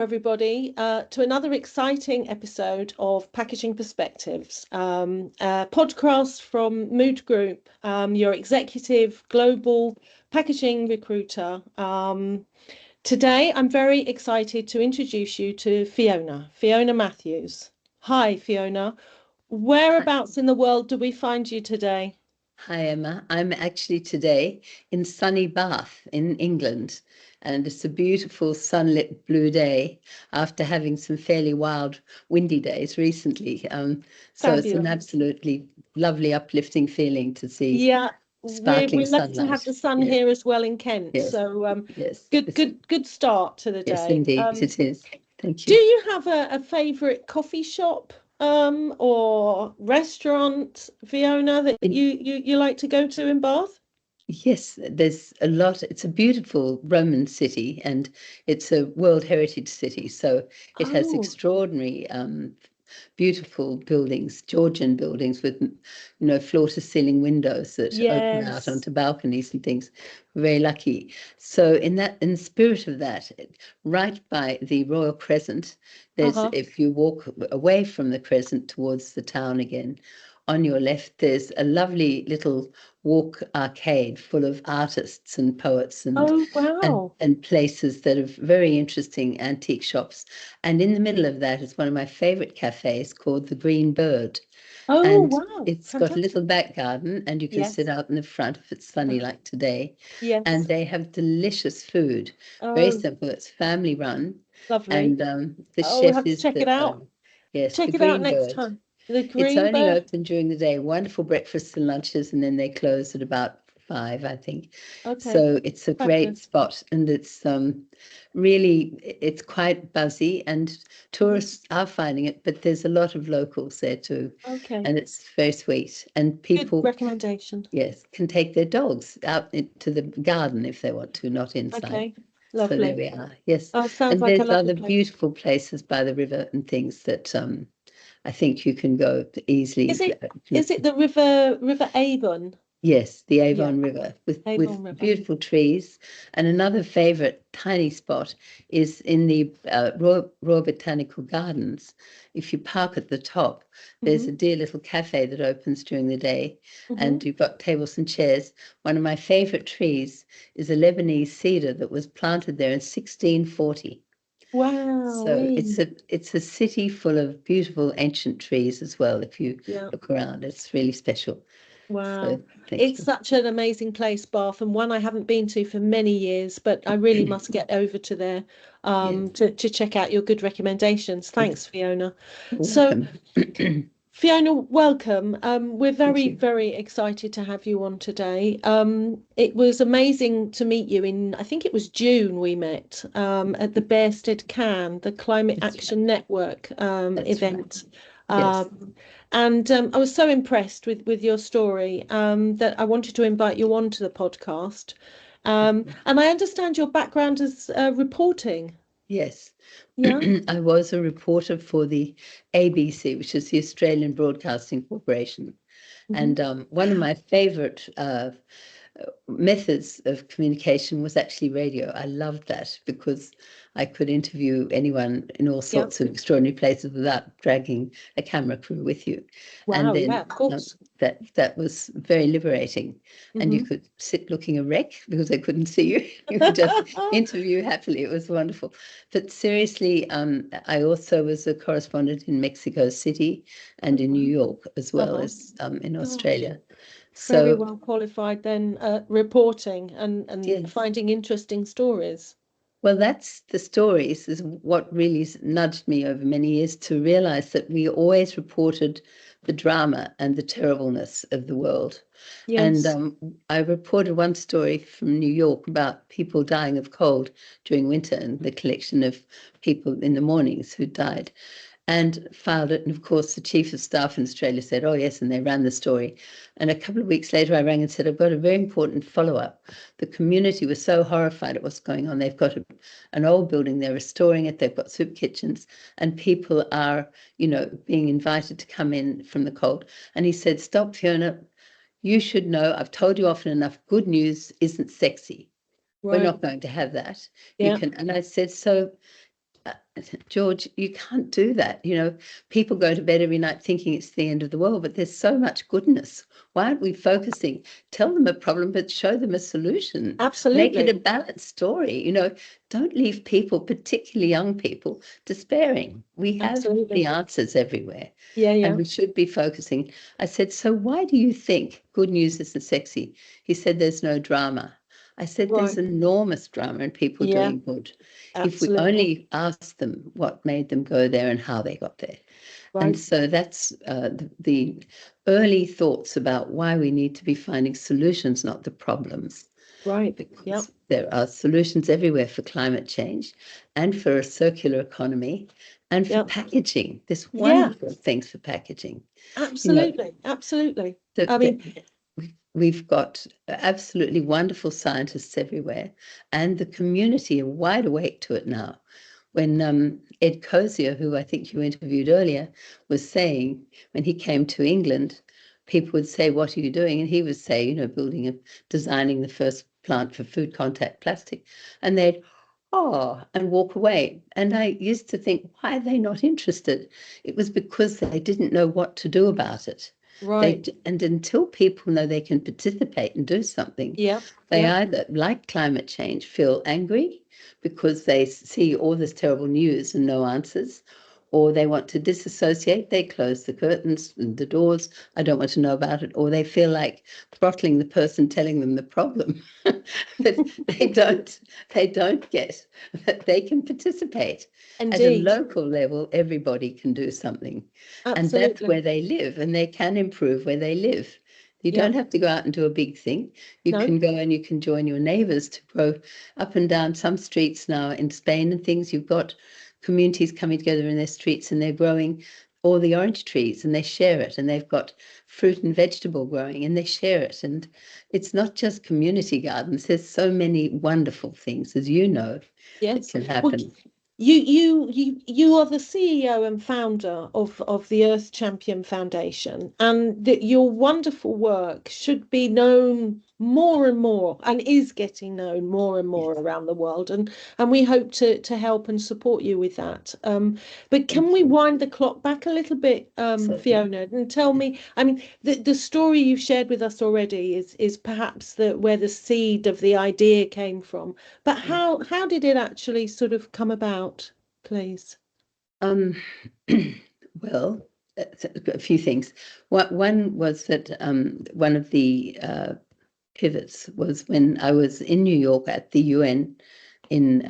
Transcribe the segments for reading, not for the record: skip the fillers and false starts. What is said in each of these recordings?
everybody, to another exciting episode of Packaging Perspectives, a podcast from Mood Group, your executive global packaging recruiter. Today, I'm very excited to introduce you to Fiona Mathews. Hi, Fiona. Hi, Whereabouts in the world do we find you today? hi, Emma. I'm actually today in sunny Bath in England, and it's a beautiful sunlit blue day after having some fairly wild windy days recently. So it's an Fabulous. absolutely lovely, uplifting feeling to see Yeah, we're sparkling lucky to have sunlight. the sun Yes, here as well in Kent. yes, So yes, good start to the yes, day. indeed, it is. Thank Do you. you have a favorite coffee shop or restaurant, Fiona, that In, you like to go to in Bath? yes, there's a lot. It's a beautiful Roman city, and it's a World Heritage City, so it has Oh, extraordinary beautiful buildings, Georgian buildings with, floor-to-ceiling windows that open out yes. onto balconies and things. We're very lucky. So in the spirit of that, right by the Royal Crescent, Uh-huh. if you walk away from the Crescent towards the town again, on your left, there's a lovely little walk arcade full of artists and poets and Oh, and wow. and places that are very interesting antique shops. And in the middle of that is one of my favorite cafes called the Green Bird. Oh, And wow. it's got a little Fantastic. back garden, and you can sit Yes. out in the front if it's sunny like today. And Yes. they have delicious food, very Oh, simple. It's family run, lovely. and the Oh, we'll chef have to is check it the out. owner. Yes, the Check it out Green next Bird. time. The It's green only bird. open during the day, wonderful breakfasts and lunches, and then they close at about 5, I think. Okay. So it's a great Fabulous. spot, and it's really it's quite buzzy, and Mhm. tourists are finding it, but there's a lot of locals there too, Okay. and it's very sweet. And Good people, recommendation. yes, can take their dogs out into the garden if they want to, not inside. Okay. So there Lovely. we are. Yes, Oh, sounds and like a there's lovely other place. beautiful places by the river and things that I think you can go Is easily. it is it the River Avon? Yes, the Yeah, Avon River with Avon River. beautiful trees. And another favorite tiny spot is in the Royal Botanical Gardens. If you park at the top, there's Hmm. a dear little cafe that opens during the day, Hmm. and you've got tables and chairs. One of my favorite trees is a Lebanese cedar that was planted there in 1640. Wow. So it's a city full of beautiful ancient trees as well. If you Yeah. look around, it's really special. Wow. So thank It's you. such an amazing place, Bath, and one I haven't been to for many years, but I really must get over to there Yes, to check out your good recommendations. yes. Thanks, Fiona. You're So welcome. Thank Fiona, welcome. We're very, you. very excited to have you on today. It was amazing to meet you I think it was June we met at the Bearsted Can, the Climate That's right. Action Network That's right. event. Yes. Um, and I was so impressed with your story that I wanted to invite you onto the podcast. And I understand your background is reporting. Yes. Yeah. I was a reporter for the ABC, which is the Australian Broadcasting Corporation. Hmm. And one of my favorite methods of communication was actually radio. I loved that because I could interview anyone in all Yeah. sorts of extraordinary places without dragging a camera crew with you. And Wow. Yeah, then of course. that was very liberating. And you Hmm. could sit looking a wreck because they couldn't see you. You could just interview happily. It was wonderful. But seriously, I also was a correspondent in Mexico City and in New York as well Uh-huh. as in Gosh, Australia. very So well qualified then at reporting and yes. finding interesting stories. Well, that's the stories is what really nudged me over many years to realize that we always reported the drama and the terribleness of the world. And Yes. I reported one story from New York about people dying of cold during winter and the collection of people in the mornings who died, and filed it. And of course, the chief of staff in Australia said, "Oh, yes," and they ran the story. And a couple of weeks later, I rang and said, "I've got a very important follow-up." The community was so horrified at what's going on. They've got an old building, they're restoring it, they've got soup kitchens, and people are, being invited to come in from the cold. And he said, "Stop, Fiona. You should know, I've told you often enough, good news isn't sexy. We're Right. not going to have that. You Yeah. can," and I said, "So uh, George, you can't do that. People go to bed every night thinking it's the end of the world, but there's so much goodness. Why aren't we focusing? Tell them a problem, but show them a solution. Make it a Absolutely. balanced story. Don't leave people, particularly young people, despairing. We have the Absolutely. answers everywhere, Yeah, and yeah. we should be focusing. I said, so why do you think good news isn't sexy? He said, there's no drama. I said, there's Right. enormous drama in people Yeah, doing good. If we absolutely. only asked them what made them go there and how they got there. And Right. so that's the early thoughts about why we need to be finding solutions, not the problems, Right. Yeah. because there are solutions everywhere for climate change and for a circular economy and for Yeah. packaging. There's Yeah. wonderful things for packaging. You know, Absolutely. Absolutely. I that mean, we've got absolutely wonderful scientists everywhere, and the community are wide awake to it now. When Ed Cozier, who I think you interviewed earlier, was saying when he came to England, people would say, "What are you doing?" And he would say, designing the first plant for food contact plastic, and they'd and walk away. And I used to think, why are they not interested? It was because they didn't know what to do about it. right. And until people know they can participate and do something, Yeah. they Yeah. either, like climate change, feel angry because they see all this terrible news and no answers, or they want to disassociate, they close the curtains and the doors, I don't want to know about it, or they feel like throttling the person telling them the problem. But they don't get that they can participate. At a Indeed. local level, everybody can do something. And that's Absolutely. where they live, and they can improve where they live. You Yeah. don't have to go out and do a big thing. You No. can go and you can join your neighbors to grow up and down some streets now in Spain and things. You've got communities coming together in their streets and they're growing all the orange trees and they share it, and they've got fruit and vegetable growing and they share it. And it's not just community gardens. There's so many wonderful things, as you know, that Yes. can Well, happen. you are the CEO and founder of the Earth Champion Foundation, and that your wonderful work should be known more and more, and is getting known more and more Yes, around the world. And we hope to help and support you with that. But can thank we you. wind the clock back a little bit, Certainly. Fiona, and tell me? I mean, the story you've shared with us already is perhaps where the seed of the idea came from. But Yeah. how did it actually sort of come about, please? Um, well, a few things. One was that one of the pivots was when I was in New York at the UN in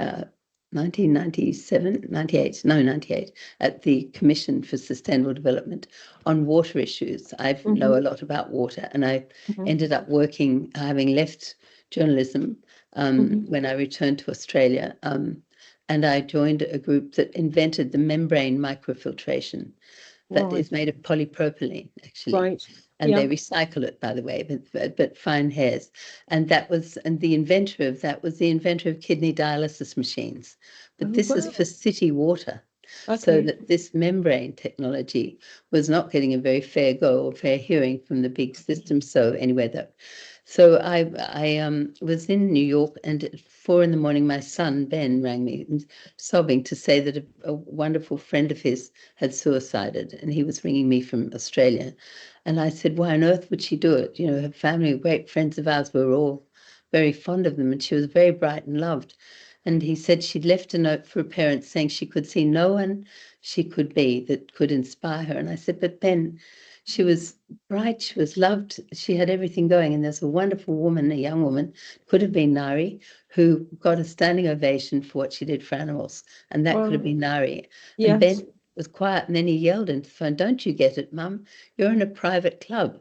1997, 98, no, 98, at the Commission for Sustainable Development on water issues. I know Hmm. a lot about water, and I Hmm. ended up working, having left journalism Hmm. when I returned to Australia. And I joined a group that invented the membrane microfiltration that Right, is made of polypropylene, actually. right. And Yeah. they recycle it, by the way, but fine hairs. And the inventor of that was the inventor of kidney dialysis machines. But Oh, this is for wow. city water. So Okay. that this membrane technology was not getting a very fair go or fair hearing from the big system. So anyway, so I was in New York, and at 4 in the morning, my son Ben rang me sobbing to say that a wonderful friend of his had suicided, and he was ringing me from Australia. And I said, why on earth would she do it? Her family, great friends of ours, we were all very fond of them, and she was very bright and loved. And he said she'd left a note for her parents saying she could see no one she could be that could inspire her. And I said, but Ben, she was bright, she was loved, she had everything going. And there's a wonderful woman, a young woman, could have been Nari, who got a standing ovation for what she did for animals. And that could have Right. been Nari. And Yes. Ben was quiet, and then he yelled into the phone, don't you get it, Mum? You're in a private club.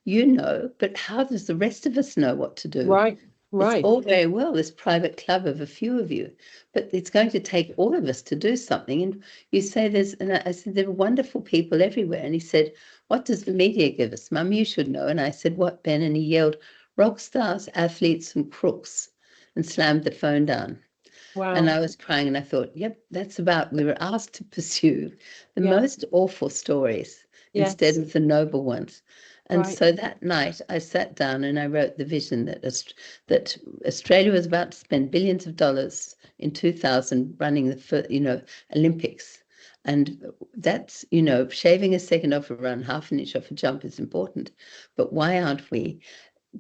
You know, but how does the rest of us know what to do? Right. It's Right. all very well, this private club of a few of you, but it's going to take all of us to do something. And you say and I said, there are wonderful people everywhere. And he said, what does the media give us? Mum, you should know. And I said, what, Ben? And he yelled, rock stars, athletes, and crooks, and slammed the phone down. And Wow. I was crying, and I thought, yep, we were asked to pursue the Yeah. most awful stories instead Yes. of the noble ones. And so that night I sat down and I wrote the vision that that Australia was about to spend billions of dollars in 2000 running the Olympics. And that's, shaving a second off a run, half an inch off a jump is important. But why aren't we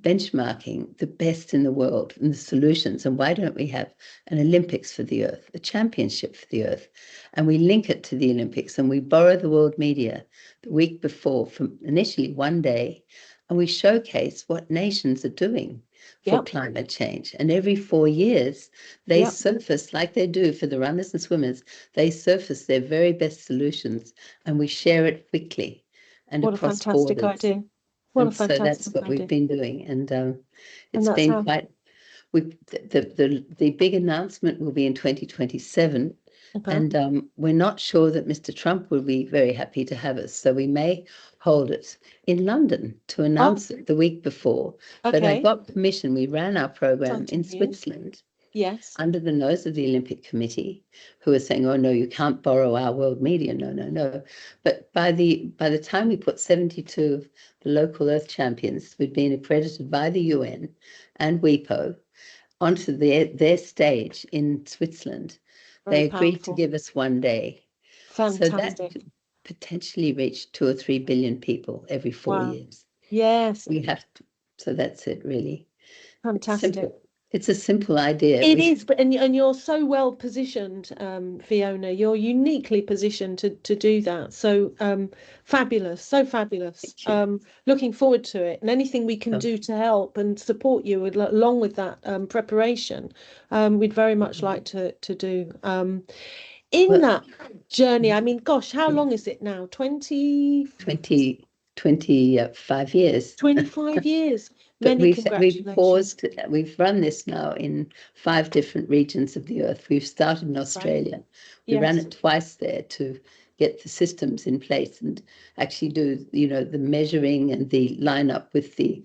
benchmarking the best in the world and the solutions? And why don't we have an Olympics for the Earth, a championship for the Earth? And we link it to the Olympics and we borrow the world media the week before from initially one day, and we showcase what nations are doing for climate change. And every 4 years, they surface, like they do for the runners and swimmers, they surface their very best solutions, and we share it quickly and across borders. What a fantastic idea. What a fantastic idea. So that's what we've been doing. And it's been quite... The big announcement will be in 2027. And we're not sure that Mr. Trump will be very happy to have us. So we may hold it in London to announce it the week before. But I got permission. We ran our program in Switzerland. Yes. Under the nose of the Olympic Committee, who are saying, oh, no, you can't borrow our world media. No. But by the time we put 72 of the local Earth champions who'd been accredited by the UN and WIPO onto their stage in Switzerland, they agreed to give us 1 day. Fantastic. So that could potentially reach 2 or 3 billion people every 4 years. Yes. We have to. So that's it, really. Fantastic. It's a simple idea. It is, but and you're so well positioned, Fiona. You're uniquely positioned to do that. So fabulous, so fabulous. Looking forward to it, and anything we can do to help and support you along with that preparation, we'd very much like to do. In that journey, I mean, gosh, how long is it now? 25 years. 25 years. But we've paused. We've run this now in 5 different regions of the Earth. We've started in Australia. We ran it twice there to get the systems in place and actually do, the measuring and the line up with the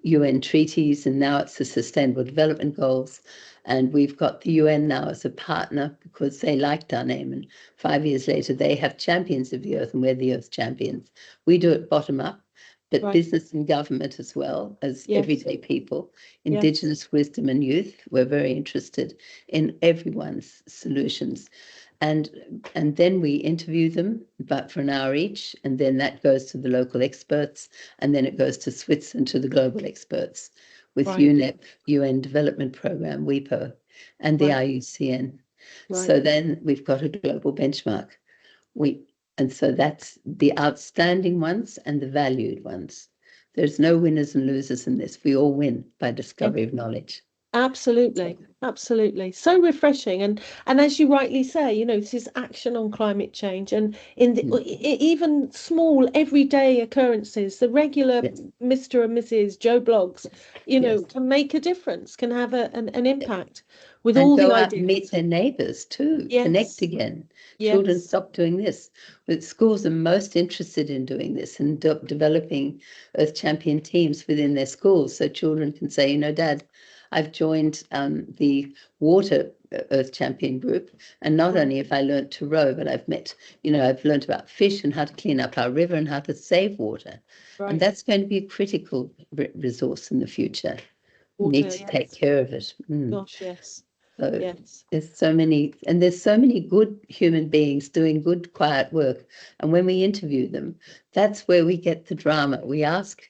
UN treaties. And now it's the Sustainable Development Goals. And we've got the UN now as a partner because they liked our name. And 5 years later, they have champions of the Earth and we're the Earth champions. We do it bottom up. But business and government as well as everyday people, Indigenous wisdom and youth, we're very interested in everyone's solutions. And then we interview them, but for an hour each, and then that goes to the local experts, and then it goes to Switzerland, to the global experts with UNEP, UN Development Programme, WIPO, and the IUCN. So then we've got a global benchmark. And so that's the outstanding ones and the valued ones. There's no winners and losers in this. We all win by discovery of knowledge. Absolutely. So refreshing. And as you rightly say, this is action on climate change. And in the even small everyday occurrences, the regular Mr. and Mrs. Joe Blogs, can make a difference, can have an impact with all the ideas. And meet their neighbours too, connect again. Children stop doing this. But schools are most interested in doing this and developing Earth Champion teams within their schools so children can say, Dad, I've joined the water Earth Champion group, and not only have I learned to row, but I've learned about fish and how to clean up our river and how to save water. And that's going to be a critical resource in the future. We need to take care of it. Gosh, yes. So there's so many good human beings doing good, quiet work. And when we interview them, that's where we get the drama. We ask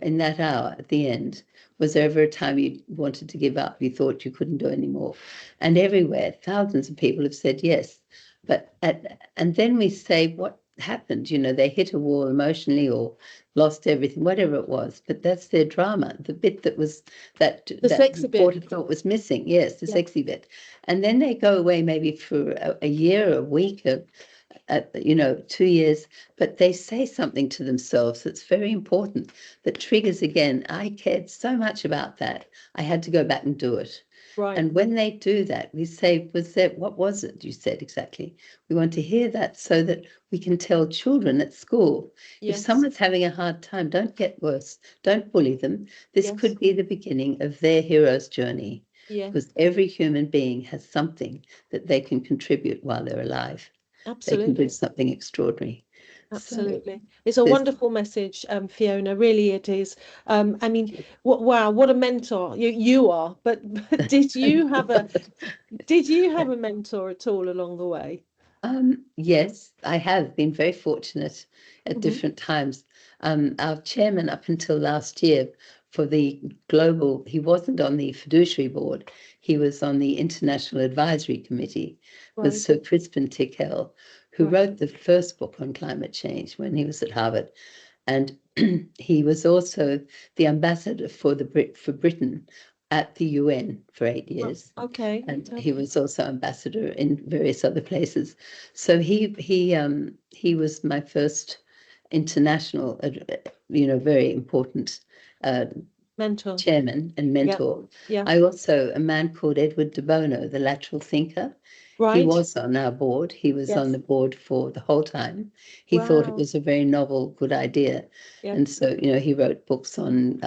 in that hour at the end, was there ever a time you wanted to give up? You thought you couldn't do anymore? And everywhere, thousands of people have said yes. And then we say, what happened? They hit a wall emotionally or lost everything, whatever it was. But that's their drama. The bit that was that sexy reporter thought was missing. Yes, the sexy bit. And then they go away maybe for a year, a week, 2 years, but they say something to themselves that's very important, that triggers again. I cared so much about that. I had to go back and do it. And when they do that, we say, what was it you said exactly? We want to hear that so that we can tell children at school, if someone's having a hard time, don't get worse. Don't bully them. This could be the beginning of their hero's journey. Because every human being has something that they can contribute while they're alive. Absolutely. They can do something extraordinary. So Absolutely. It's a there's wonderful message, Fiona. Really, it is. I mean, wow, what a mentor you are. But did you have a mentor at all along the way? Yes, I have been very fortunate at Hmm. different times. Our chairman up until last year for the global, he wasn't on the fiduciary board, he was on the International Advisory Committee, was Right, Sir Crispin Tickell, who right. wrote the first book on climate change when he was at Harvard. And he was also the ambassador for for Britain at the UN for 8 years. Okay, And he okay. was also ambassador in various other places. So he was my first international, very important uh, Mentor. chairman and Yeah, mentor. yeah. I also, a man called Edward de Bono, the lateral thinker, he Right. was on our board. He was on Yes. the board for the whole time. He thought it Wow. was a very novel, good idea. Yeah, And so, he wrote books on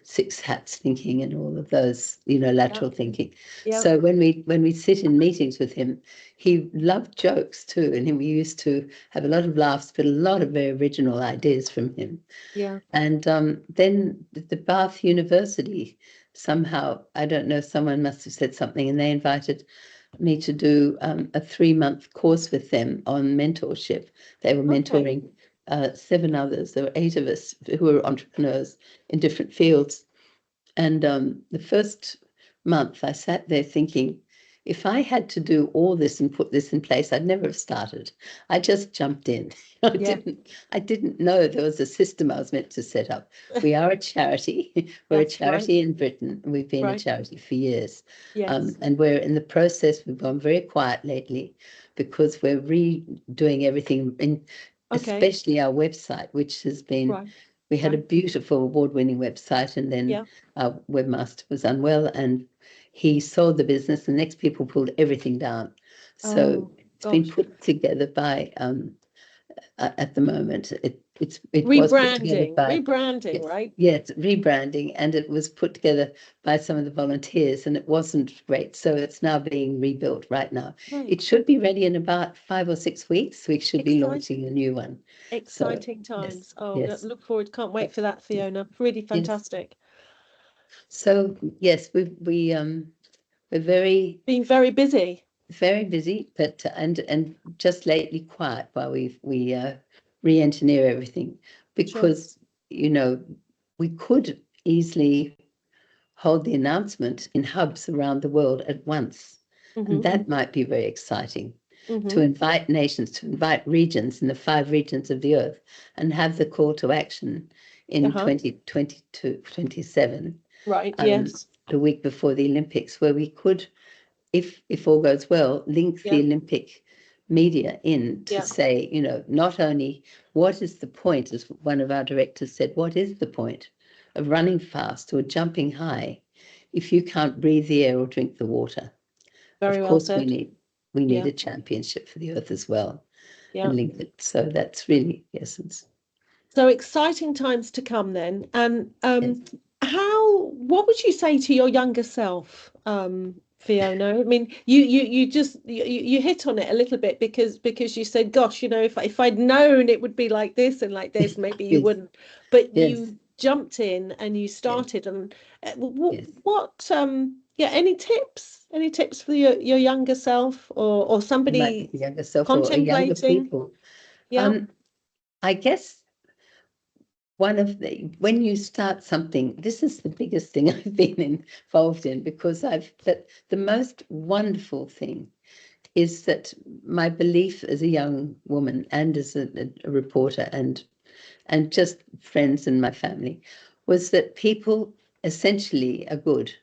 six hats thinking and all of those, yeah, lateral thinking. yeah. So when we sit in meetings with him, he loved jokes too. And we used to have a lot of laughs, but a lot of very original ideas from him. Yeah. And then the Bath University, somehow, I don't know, someone must have said something, and they invited me to do a 3-month course with them on mentorship. They were Okay. mentoring 7 others. There were 8 of us who were entrepreneurs in different fields. And the first month I sat there thinking, if I had to do all this and put this in place, I'd never have started. I just jumped in. I Yeah, didn't, I didn't know there was a system I was meant to set up. We are a charity. We're a that's right. charity in Britain. We've been a Right. charity for years. Yes. And we're in the process, we've gone very quiet lately because we're redoing everything, Okay. especially our website, which has been, Right. we had a Right. beautiful award-winning website, and then Yeah. our webmaster was unwell and he sold the business. The next people pulled everything down. So Oh, it's been gosh. put together by, at the moment, it was put together Rebranding. by, Rebranding, yes, right? yes, rebranding, and it was put together by some of the volunteers, and it wasn't great. So it's now being rebuilt right now. Right. It should be ready in about 5 or 6 weeks. We should be Exciting. launching a new one. So Exciting yes, times. Oh, yes, look forward. Can't wait for that, yes, Fiona. Really yes. fantastic. So yes, we're Been very busy. very busy, but and just lately quiet while we re-engineer everything, Sure. because we could easily hold the announcement in hubs around the world at once, and Mm-hmm. that might be very exciting, to Mm-hmm. invite nations, to invite regions in the 5 regions of the earth, and have the call to action in Uh-huh. 2022, 27, Right. um, Yes. the week before the Olympics, where we could, if all goes well, link the Yeah. Olympic media in to Yeah. say, not only what is the point, as one of our directors said, what is the point of running fast or jumping high if you can't breathe the air or drink the water? Very Of well course, we said. need Yeah. a championship for the earth as well, Yeah. and link it. So that's really the essence. So exciting times to come then. And Yes. what would you say to your younger self, Fiona? I mean, you just you hit on it a little bit because you said, gosh, if I'd known it would be like this and like this, maybe you Yes. wouldn't. But Yes. you jumped in and you Yes. started. And Yes. what yeah, any tips? Any tips for your younger self or My somebody younger self or younger contemplating? people. Yeah. Um, I guess when you start something, this is the biggest thing I've been involved in, because but the most wonderful thing is that my belief as a young woman and as a reporter and just friends and my family was that people essentially are good,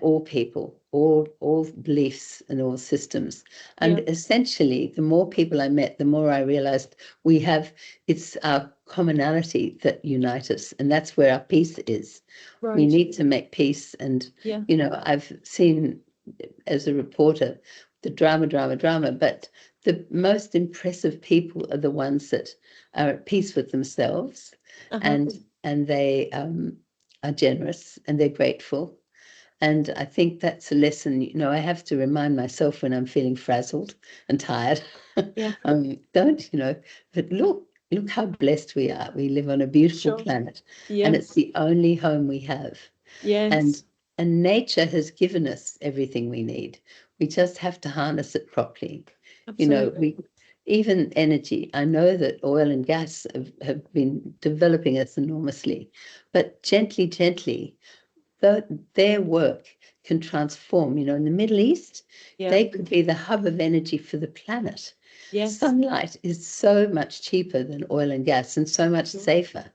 all people, all beliefs and all systems. And Yeah. essentially, the more people I met, the more I realized it's our commonality that unites us, and that's where our peace is. We Right. need to make peace. And, Yeah. I've seen as a reporter the drama, but the most impressive people are the ones that are at peace with themselves, Uh-huh. and they are generous and they're grateful, And I think that's a lesson, I have to remind myself when I'm feeling frazzled and tired. Yeah. Don't, but look how blessed we are. We live on a beautiful Sure. planet, and it's Yes. the only home we have. And Yes. and nature has given us everything we need. We just have to harness it properly. Absolutely. We even energy. I know that oil and gas have been developing us enormously, but gently, their work can transform. In the Middle East, Yeah. they could be the hub of energy for the planet. Yes. Sunlight is so much cheaper than oil and gas and so much Sure. safer,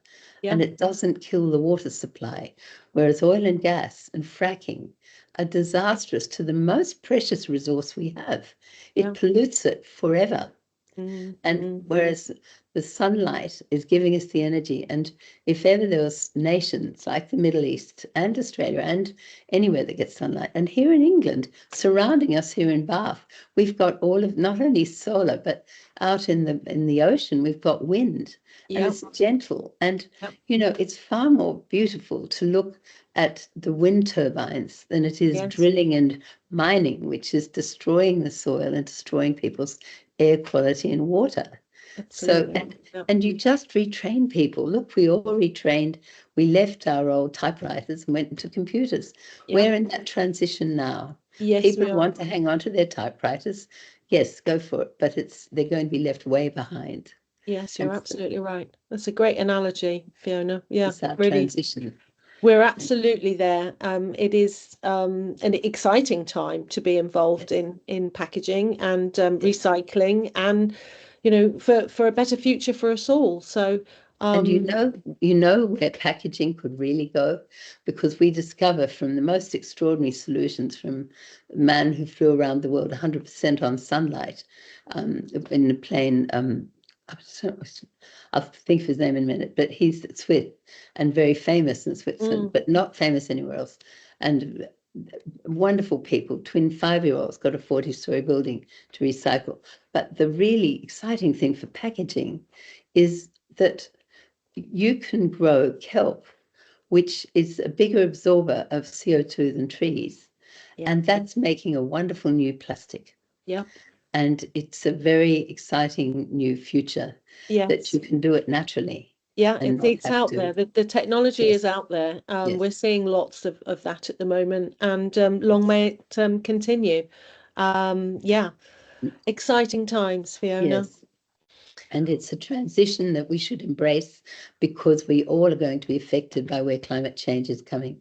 Yeah. and it doesn't kill the water supply, whereas oil and gas and fracking are disastrous to the most precious resource we have. Yeah. It pollutes it forever. And Mm. whereas the sunlight is giving us the energy, and if ever there was nations like the Middle East and Australia and anywhere that gets sunlight, and here in England, surrounding us here in Bath, we've got all of not only solar, but out in the ocean, we've got wind, and Yeah. it's gentle. And Yeah. it's far more beautiful to look at the wind turbines than it is Yes. drilling and mining, which is destroying the soil and destroying people's air quality and water. So, Absolutely. Yeah. and you just retrain people. Look, we all retrained. We left our old typewriters and went into computers. Yeah. We're in that transition now. Yes, we People are. want to hang on to their typewriters. Yes, go for it. But they're going to be left way behind. Yes, And you're absolutely right. That's a great analogy, Fiona. Yeah, it's our really. transition. We're absolutely there. It is an exciting time to be involved in packaging and recycling, and for a better future for us all. So And where packaging could really go, because we discover from the most extraordinary solutions from a man who flew around the world 100% on sunlight in a plane. I'll think of his name in a minute, but he's Swiss and very famous in Switzerland, but not famous anywhere else. And wonderful people, twin 5-year-olds got a 40-story building to recycle. But the really exciting thing for packaging is that you can grow kelp, which is a bigger absorber of CO2 than trees. Yeah. And that's making a wonderful new plastic. Yeah. And it's a very exciting new future that you can do it naturally. Yeah, And it's out there. The technology is out there. Yes. We're seeing lots of that at the moment, and long may it continue. Yeah, exciting times, Fiona. Yes. And it's a transition that we should embrace, because we all are going to be affected by where climate change is coming.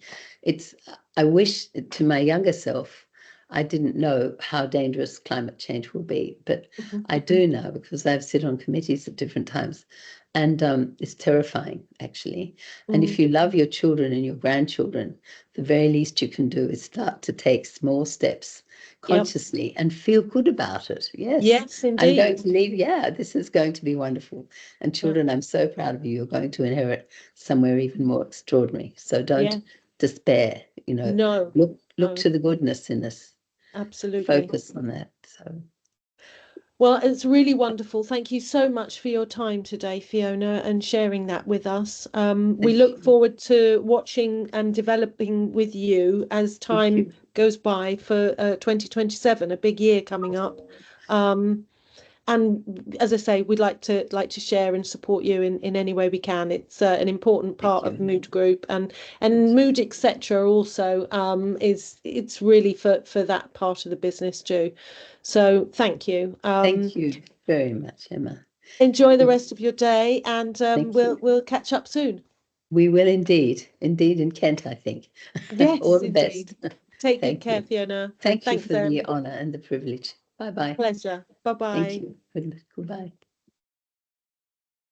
I wish to my younger self, I didn't know how dangerous climate change will be, but I do now, because I've sit on committees at different times, and it's terrifying, actually. And if you love your children and your grandchildren, the very least you can do is start to take small steps consciously and feel good about it. Yes, I'm going indeed. to leave. Yeah, this is going to be wonderful. And children, I'm so proud of you. You're going to inherit somewhere even more extraordinary. So don't despair. No, Look to the goodness in us. absolutely. Focus on that. So. Well, it's really wonderful. Thank you so much for your time today, Fiona, and sharing that with us. We look forward to watching and developing with you as time goes by for 2027, a big year coming up. And as I say, we'd like to share and support you in any way we can. It's an important part of Mood Group, and Mood etc. also it's really for that part of the business too. So thank you. Thank you very much, Emma. Enjoy the rest of your day, and you. we'll catch up soon. We will indeed in Kent, I think. Yes, All the indeed. best. Take good Thank care, you. Fiona. Thank you Thanks, for the honor and the privilege. Bye-bye. pleasure. Bye Thank bye. you. Goodbye.